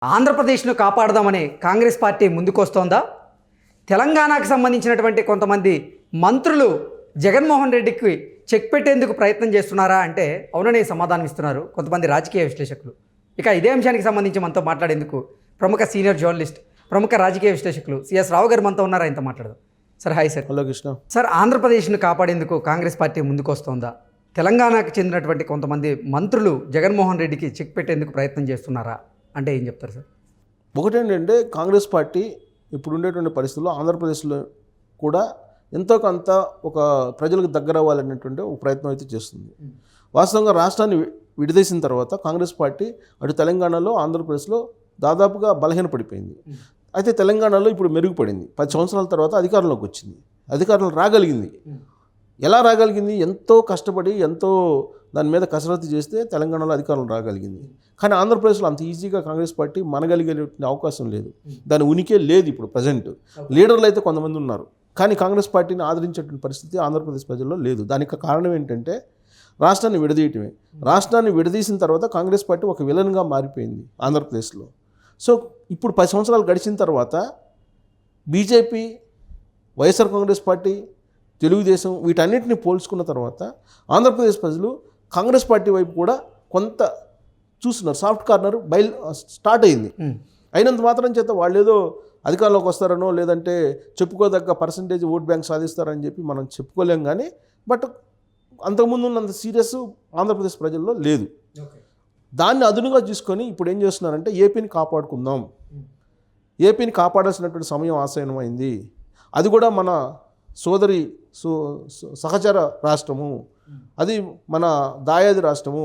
ఆంధ్రప్రదేశ్ను కాపాడదామని కాంగ్రెస్ పార్టీ ముందుకొస్తోందా? తెలంగాణకు సంబంధించినటువంటి కొంతమంది మంత్రులు జగన్మోహన్ రెడ్డికి చెక్ పెట్టేందుకు ప్రయత్నం చేస్తున్నారా అంటే అవుననే సమాధానం ఇస్తున్నారు కొంతమంది రాజకీయ విశ్లేషకులు. ఇక ఇదే అంశానికి సంబంధించి మనతో మాట్లాడేందుకు ప్రముఖ సీనియర్ జర్నలిస్ట్, ప్రముఖ రాజకీయ విశ్లేషకులు సిఎస్ రావు గారు మనతో ఉన్నారు. ఆయనతో మాట్లాడదాం. Sir hi sir. Hello Krishna. Sir, ఆంధ్రప్రదేశ్ను కాపాడేందుకు కాంగ్రెస్ పార్టీ ముందుకొస్తోందా? తెలంగాణకు చెందినటువంటి కొంతమంది మంత్రులు జగన్మోహన్ రెడ్డికి చెక్ పెట్టేందుకు ప్రయత్నం చేస్తున్నారా అంటే ఏం చెప్తారు సార్? ఒకటేంటంటే కాంగ్రెస్ పార్టీ ఇప్పుడు ఉండేటువంటి పరిస్థితుల్లో ఆంధ్రప్రదేశ్లో కూడా ఎంతో కొంత ఒక ప్రజలకు దగ్గర అవ్వాలనేటువంటి ఒక ప్రయత్నం అయితే చేస్తుంది. వాస్తవంగా రాష్ట్రాన్ని విడదీసిన తర్వాత కాంగ్రెస్ పార్టీ అటు తెలంగాణలో ఆంధ్రప్రదేశ్లో దాదాపుగా బలహీనపడిపోయింది. అయితే తెలంగాణలో ఇప్పుడు మెరుగుపడింది. 10 సంవత్సరాల తర్వాత అధికారంలోకి వచ్చింది. అధికారంలో రాగలిగింది. ఎలా రాగలిగింది? ఎంతో కష్టపడి ఎంతో దాని మీద కసరత్తు చేస్తే తెలంగాణలో అధికారం రాగలిగింది. కానీ ఆంధ్రప్రదేశ్లో అంత ఈజీగా కాంగ్రెస్ పార్టీ మనగలిగే అవకాశం లేదు. దాని ఉనికే లేదు. ఇప్పుడు ప్రజెంట్ లీడర్లు అయితే కొంతమంది ఉన్నారు, కానీ కాంగ్రెస్ పార్టీని ఆదరించేటువంటి పరిస్థితి ఆంధ్రప్రదేశ్ ప్రజల్లో లేదు. దానికి కారణం ఏంటంటే రాష్ట్రాన్ని విడదీయటమే. రాష్ట్రాన్ని విడదీసిన తర్వాత కాంగ్రెస్ పార్టీ ఒక విలన్గా మారిపోయింది ఆంధ్రప్రదేశ్లో. సో ఇప్పుడు 10 సంవత్సరాలు గడిచిన తర్వాత బీజేపీ, వైఎస్ఆర్ కాంగ్రెస్ పార్టీ, తెలుగుదేశం వీటన్నిటిని పోల్చుకున్న తర్వాత ఆంధ్రప్రదేశ్ ప్రజలు కాంగ్రెస్ పార్టీ వైపు కూడా కొంత చూస్తున్నారు. సాఫ్ట్ కార్నర్ స్టార్ట్ అయింది. అయినంత మాత్రం చేత వాళ్ళు ఏదో అధికారంలోకి వస్తారనో లేదంటే చెప్పుకోదగ్గ పర్సంటేజ్ ఓట్ బ్యాంక్ సాధిస్తారని చెప్పి మనం చెప్పుకోలేం. కానీ బట్ అంతకుముందు ఉన్నంత సీరియస్ ఆంధ్రప్రదేశ్ ప్రజల్లో లేదు. దాన్ని అదునుగా తీసుకొని ఇప్పుడు ఏం చేస్తున్నారంటే ఏపీని కాపాడుకుందాం, ఏపీని కాపాడాల్సినటువంటి సమయం ఆసన్నమైంది. అది కూడా మన సోదరి సహచర రాష్ట్రము, అది మన దాయాది రాష్ట్రము.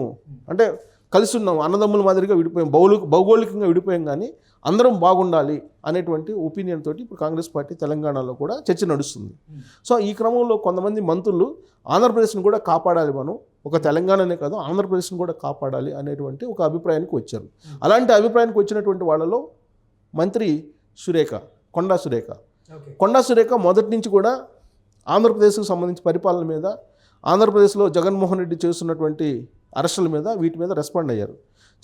అంటే కలిసి ఉన్నాం, అన్నదమ్ముల మాదిరిగా విడిపోయాం, భౌగోళికంగా విడిపోయాం, కానీ అందరం బాగుండాలి అనేటువంటి ఒపీనియన్ తోటి ఇప్పుడు కాంగ్రెస్ పార్టీ తెలంగాణలో కూడా చర్చ నడుస్తుంది. సో ఈ క్రమంలో కొంతమంది మంత్రులు ఆంధ్రప్రదేశ్ని కూడా కాపాడాలి, మనం ఒక తెలంగాణనే కాదు ఆంధ్రప్రదేశ్ని కూడా కాపాడాలి అనేటువంటి ఒక అభిప్రాయానికి వచ్చారు. అలాంటి అభిప్రాయానికి వచ్చినటువంటి వాళ్ళలో మంత్రి సురేఖ, కొండా సురేఖ మొదటి నుంచి కూడా ఆంధ్రప్రదేశ్కు సంబంధించి పరిపాలన మీద, ఆంధ్రప్రదేశ్లో జగన్మోహన్ రెడ్డి చేస్తున్నటువంటి అరెస్టుల మీద వీటి మీద రెస్పాండ్ అయ్యారు.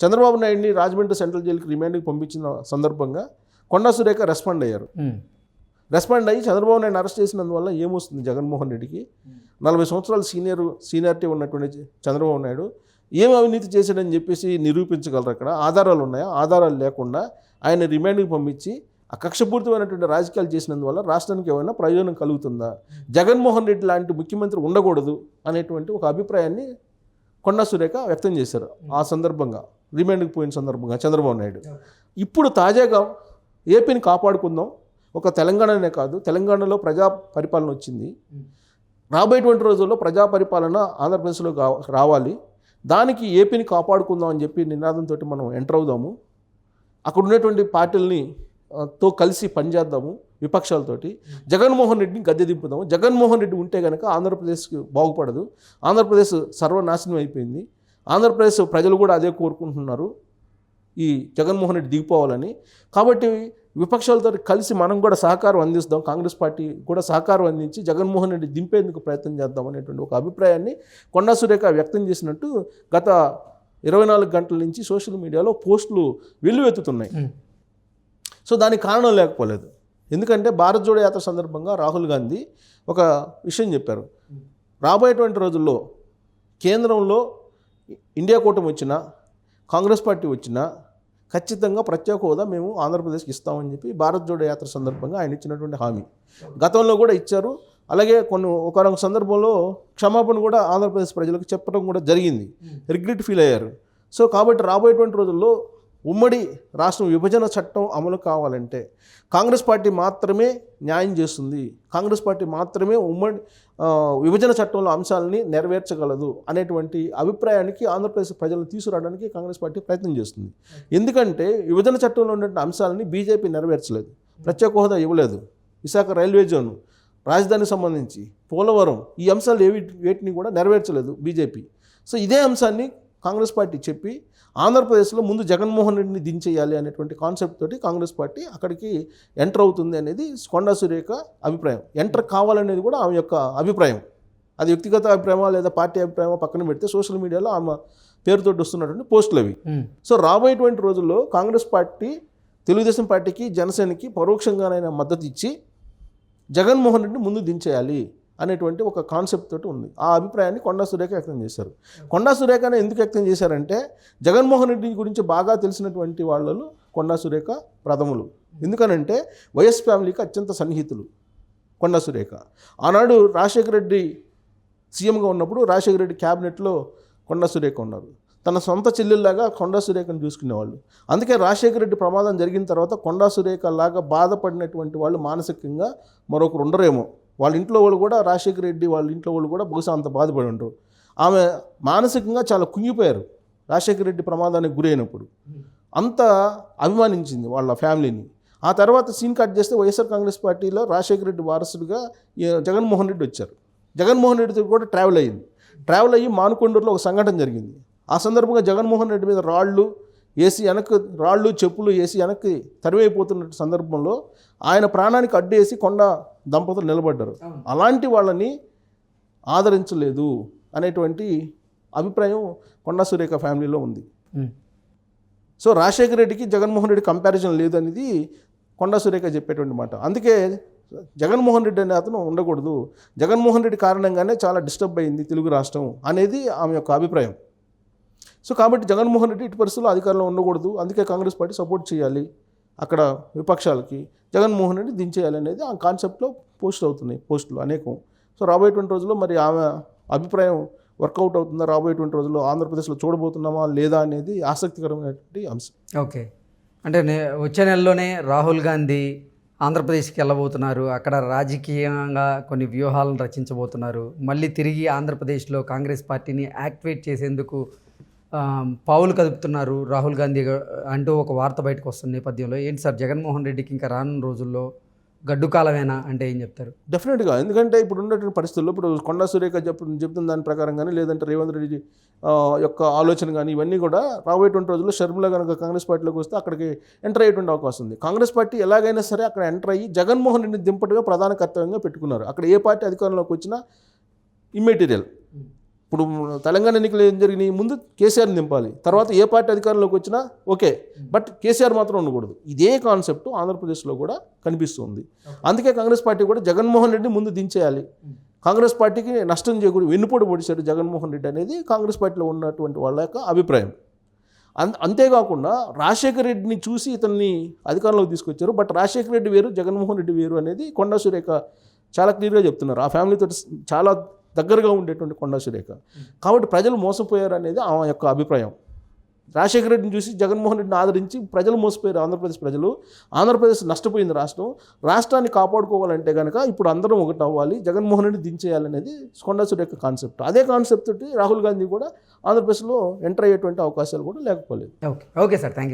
చంద్రబాబు నాయుడిని రాజమండ్రి సెంట్రల్ జైలుకి రిమాండ్కి పంపించిన సందర్భంగా కొండా సురేఖ రెస్పాండ్ అయ్యారు. రెస్పాండ్ అయ్యి చంద్రబాబు నాయుడిని అరెస్ట్ చేసినందువల్ల ఏమొస్తుంది జగన్మోహన్ రెడ్డికి? 40 సంవత్సరాలు సీనియారిటీ ఉన్నటువంటి చంద్రబాబు నాయుడు ఏం అవినీతి చేశాడని చెప్పేసి నిరూపించగలరు. అక్కడ ఆధారాలు ఉన్నాయా? ఆధారాలు లేకుండా ఆయన రిమాండ్కి పంపించి ఆ కక్షపూరితమైనటువంటి రాజకీయాలు చేసినందువల్ల రాష్ట్రానికి ఏమైనా ప్రయోజనం కలుగుతుందా? జగన్మోహన్ రెడ్డి లాంటి ముఖ్యమంత్రి ఉండకూడదు అనేటువంటి ఒక అభిప్రాయాన్ని కొండా సురేఖ వ్యక్తం చేశారు ఆ సందర్భంగా, రిమాండ్కి పోయిన సందర్భంగా చంద్రబాబు నాయుడు. ఇప్పుడు తాజాగా ఏపీని కాపాడుకుందాం, ఒక తెలంగాణనే కాదు తెలంగాణలో ప్రజా పరిపాలన వచ్చింది, రాబోయేటువంటి రోజుల్లో ప్రజా పరిపాలన ఆంధ్రప్రదేశ్లో రావాలి, దానికి ఏపీని కాపాడుకుందాం అని చెప్పి నినాదంతో మనం ఎంటర్ అవుదాము, అక్కడ ఉన్నటువంటి పార్టీలని తో కలిసి పనిచేద్దాము, విపక్షాలతోటి జగన్మోహన్ రెడ్డిని గద్దె దింపుదాము. జగన్మోహన్ రెడ్డి ఉంటే కనుక ఆంధ్రప్రదేశ్కి బాగుపడదు, ఆంధ్రప్రదేశ్ సర్వనాశనం అయిపోయింది, ఆంధ్రప్రదేశ్ ప్రజలు కూడా అదే కోరుకుంటున్నారు, ఈ జగన్మోహన్ రెడ్డి దిగిపోవాలని. కాబట్టి విపక్షాలతో కలిసి మనం కూడా సహకారం అందిస్తాం, కాంగ్రెస్ పార్టీ కూడా సహకారం అందించి జగన్మోహన్ రెడ్డి దింపేందుకు ప్రయత్నం చేద్దాం అనేటువంటి ఒక అభిప్రాయాన్ని కొండా సురేఖ వ్యక్తం చేసినట్టు గత 24 గంటల నుంచి సోషల్ మీడియాలో పోస్టులు వెల్లువెత్తుతున్నాయి. సో దానికి కారణం లేకపోలేదు. ఎందుకంటే భారత్ జోడో యాత్ర సందర్భంగా రాహుల్ గాంధీ ఒక విషయం చెప్పారు. రాబోయేటువంటి రోజుల్లో కేంద్రంలో ఇండియా కూటమి వచ్చినా, కాంగ్రెస్ పార్టీ వచ్చినా ఖచ్చితంగా ప్రత్యేక హోదా మేము ఆంధ్రప్రదేశ్కి ఇస్తామని చెప్పి భారత్ జోడో యాత్ర సందర్భంగా ఆయన ఇచ్చినటువంటి హామీ గతంలో కూడా ఇచ్చారు. అలాగే ఒకనొక సందర్భంలో క్షమాపణ కూడా ఆంధ్రప్రదేశ్ ప్రజలకు చెప్పడం కూడా జరిగింది. రిగ్రెట్ ఫీల్ అయ్యారు. సో కాబట్టి రాబోయేటువంటి రోజుల్లో ఉమ్మడి రాష్ట్రం విభజన చట్టం అమలు కావాలంటే కాంగ్రెస్ పార్టీ మాత్రమే న్యాయం చేస్తుంది, కాంగ్రెస్ పార్టీ మాత్రమే ఉమ్మడి విభజన చట్టంలో అంశాలని నెరవేర్చగలదు అనేటువంటి అభిప్రాయానికి ఆంధ్రప్రదేశ్ ప్రజలను తీసుకురావడానికి కాంగ్రెస్ పార్టీ ప్రయత్నం చేస్తుంది. ఎందుకంటే విభజన చట్టంలో ఉన్నటువంటి అంశాలని బీజేపీ నెరవేర్చలేదు, ప్రత్యేక హోదా ఇవ్వలేదు, విశాఖ రైల్వే జోను, రాజధానికి సంబంధించి పోలవరం, ఈ అంశాలు వేటిని కూడా నెరవేర్చలేదు బీజేపీ. సో ఇదే అంశాన్ని కాంగ్రెస్ పార్టీ చెప్పి ఆంధ్రప్రదేశ్లో ముందు జగన్మోహన్ రెడ్డిని దించేయాలి అనేటువంటి కాన్సెప్ట్ తోటి కాంగ్రెస్ పార్టీ అక్కడికి ఎంటర్ అవుతుంది అనేది కొండా సురేఖ అభిప్రాయం. ఎంటర్ కావాలనేది కూడా ఆమె యొక్క అభిప్రాయం. అది వ్యక్తిగత అభిప్రాయమా లేదా పార్టీ అభిప్రాయమా పక్కన పెడితే సోషల్ మీడియాలో ఆమె పేరుతోటి వస్తున్నటువంటి పోస్టులు అవి. సో రాబోయేటువంటి రోజుల్లో కాంగ్రెస్ పార్టీ తెలుగుదేశం పార్టీకి జనసేనకి పరోక్షంగానైనా మద్దతు ఇచ్చి జగన్మోహన్ రెడ్డిని ముందు దించేయాలి అనేటువంటి ఒక కాన్సెప్ట్ తోటి ఉంది. ఆ అభిప్రాయాన్ని కొండా సురేఖ వ్యక్తం చేశారు. కొండా సురేఖనే ఎందుకు వ్యక్తం చేశారంటే జగన్మోహన్ రెడ్డి గురించి బాగా తెలిసినటువంటి వాళ్ళు కొండా సురేఖ ప్రథములు. ఎందుకనంటే వైఎస్ ఫ్యామిలీకి అత్యంత సన్నిహితులు కొండా సురేఖ. ఆనాడు రాజశేఖర రెడ్డి సీఎంగా ఉన్నప్పుడు రాజశేఖర రెడ్డి క్యాబినెట్లో కొండా సురేఖ ఉన్నారు. తన సొంత చెల్లెల్లాగా కొండా సురేఖను చూసుకునేవాళ్ళు. అందుకే రాజశేఖర రెడ్డి ప్రమాదం జరిగిన తర్వాత కొండా సురేఖ లాగా బాధపడినటువంటి వాళ్ళు మానసికంగా మరొకరు ఉండరేమో. వాళ్ళ ఇంట్లో వాళ్ళు కూడా రాజశేఖర రెడ్డి వాళ్ళ ఇంట్లో వాళ్ళు కూడా బహుశా అంత బాధపడి ఉంటారు. ఆమె మానసికంగా చాలా కుంగిపోయారు రాజశేఖర రెడ్డి ప్రమాదానికి గురైనప్పుడు. అంత అభిమానించింది వాళ్ళ ఫ్యామిలీని. ఆ తర్వాత సీన్ కట్ చేస్తే వైఎస్ఆర్ కాంగ్రెస్ పార్టీలో రాజశేఖర రెడ్డి వారసుడిగా జగన్మోహన్ రెడ్డి వచ్చారు. జగన్మోహన్ రెడ్డితో కూడా ట్రావెల్ అయ్యి మానుకొండూరులో ఒక సంఘటన జరిగింది. ఆ సందర్భంగా జగన్మోహన్ రెడ్డి మీద రాళ్ళు చెప్పులు వేసి వెనక్కి తరివైపోతున్న సందర్భంలో ఆయన ప్రాణానికి అడ్డు వేసి కొండ దంపతులు నిలబడ్డారు. అలాంటి వాళ్ళని ఆదరించలేదు అనేటువంటి అభిప్రాయం కొండా సురేఖ ఫ్యామిలీలో ఉంది. సో రాజశేఖర రెడ్డికి జగన్మోహన్ రెడ్డి కంపారిజన్ లేదు అనేది కొండా సురేఖ చెప్పేటువంటి మాట. అందుకే జగన్మోహన్ రెడ్డి అనే అతను ఉండకూడదు, జగన్మోహన్ రెడ్డి కారణంగానే చాలా డిస్టర్బ్ అయింది తెలుగు రాష్ట్రం అనేది ఆమె యొక్క అభిప్రాయం. సో కాబట్టి జగన్మోహన్ రెడ్డి ఇటు పరిస్థితుల్లో అధికారంలో ఉండకూడదు, అందుకే కాంగ్రెస్ పార్టీ సపోర్ట్ చేయాలి అక్కడ విపక్షాలకి, జగన్మోహన్ రెడ్డి దించేయాలి అనేది ఆ కాన్సెప్ట్లో పోస్టులు అనేకం. సో రాబోయేటువంటి రోజుల్లో మరి ఆమె అభిప్రాయం వర్కౌట్ అవుతుందా, రాబోయేటువంటి రోజుల్లో ఆంధ్రప్రదేశ్లో చూడబోతున్నామా లేదా అనేది ఆసక్తికరమైనటువంటి అంశం. ఓకే, అంటే వచ్చే నెలలోనే రాహుల్ గాంధీ ఆంధ్రప్రదేశ్కి వెళ్ళబోతున్నారు. అక్కడ రాజకీయంగా కొన్ని వ్యూహాలను రచించబోతున్నారు. మళ్ళీ తిరిగి ఆంధ్రప్రదేశ్లో కాంగ్రెస్ పార్టీని యాక్టివేట్ చేసేందుకు పావులు కదుపుతున్నారు రాహుల్ గాంధీ అంటూ ఒక వార్త బయటకు వస్తున్న నేపథ్యంలో ఏంటి సార్, జగన్మోహన్ రెడ్డికి ఇంకా రానున్న రోజుల్లో గడ్డు కాలమేనా అంటే ఏం చెప్తారు? డెఫినెట్గా, ఎందుకంటే ఇప్పుడు ఉన్నటువంటి పరిస్థితుల్లో ఇప్పుడు కొండా సురేఖ చెప్తున్న దాని ప్రకారం కానీ లేదంటే రేవంత్ రెడ్డి యొక్క ఆలోచన కానీ ఇవన్నీ కూడా రాబోయేటువంటి రోజుల్లో షర్మిల కనుక కాంగ్రెస్ పార్టీలోకి వస్తే అక్కడికి ఎంటర్ అయ్యేటువంటి అవకాశం ఉంది. కాంగ్రెస్ పార్టీ ఎలాగైనా సరే అక్కడ ఎంటర్ అయ్యి జగన్మోహన్ రెడ్డిని దింపటమే ప్రధాన కర్తవ్యంగా పెట్టుకున్నారు. అక్కడ ఏ పార్టీ అధికారంలోకి వచ్చినా ఇమ్మెటీరియల్. ఇప్పుడు తెలంగాణ ఎన్నికలు ఏం జరిగినాయి, ముందు కేసీఆర్ని దింపాలి, తర్వాత ఏ పార్టీ అధికారంలోకి వచ్చినా ఓకే, బట్ కేసీఆర్ మాత్రం ఉండకూడదు. ఇదే కాన్సెప్ట్ ఆంధ్రప్రదేశ్లో కూడా కనిపిస్తుంది. అందుకే కాంగ్రెస్ పార్టీ కూడా జగన్మోహన్ రెడ్డి ముందు దించేయాలి, కాంగ్రెస్ పార్టీకి నష్టం చేయకూడదు, వెన్నుపోటు పొడిచారు జగన్మోహన్ రెడ్డి అనేది కాంగ్రెస్ పార్టీలో ఉన్నటువంటి వాళ్ళ యొక్క అభిప్రాయం. అంతేకాకుండా రాజశేఖర రెడ్డిని చూసి ఇతన్ని అధికారంలోకి తీసుకొచ్చారు. బట్ రాజశేఖర రెడ్డి వేరు, జగన్మోహన్ రెడ్డి వేరు అనేది కొండా సురేఖ చాలా క్లియర్గా చెప్తున్నారు. ఆ ఫ్యామిలీతో చాలా దగ్గరగా ఉండేటువంటి కొండా సురేఖ. కాబట్టి ప్రజలు మోసపోయారు అనేది ఆమె యొక్క అభిప్రాయం. రాజశేఖర రెడ్డిని చూసి జగన్మోహన్ రెడ్డిని ఆదరించి ప్రజలు మోసపోయారు, ఆంధ్రప్రదేశ్ ప్రజలు. ఆంధ్రప్రదేశ్ నష్టపోయింది రాష్ట్రాన్ని కాపాడుకోవాలంటే కనుక ఇప్పుడు అందరం ఒకటి అవ్వాలి, జగన్మోహన్ రెడ్డి దించేయాలనేది కొండా సురేఖ కాన్సెప్ట్. అదే కాన్సెప్ట్ తోటి రాహుల్ గాంధీ కూడా ఆంధ్రప్రదేశ్లో ఎంటర్ అయ్యేటువంటి అవకాశాలు కూడా లేకపోలేదు. Okay sir, thank you so much.